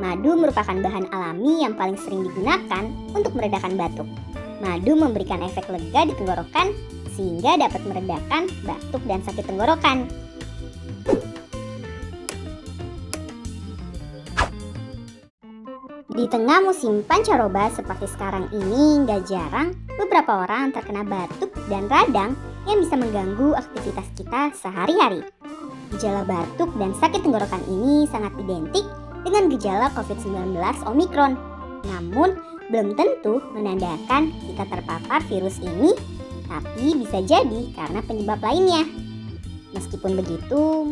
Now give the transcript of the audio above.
Madu merupakan bahan alami yang paling sering digunakan untuk meredakan batuk. Madu memberikan efek lega di tenggorokan sehingga dapat meredakan batuk dan sakit tenggorokan. Di tengah musim pancaroba seperti sekarang ini, gak jarang beberapa orang terkena batuk dan radang yang bisa mengganggu aktivitas kita sehari-hari. Gejala batuk dan sakit tenggorokan ini sangat identik dengan gejala COVID-19 Omikron. Namun, belum tentu menandakan kita terpapar virus ini, tapi bisa jadi karena penyebab lainnya. Meskipun begitu,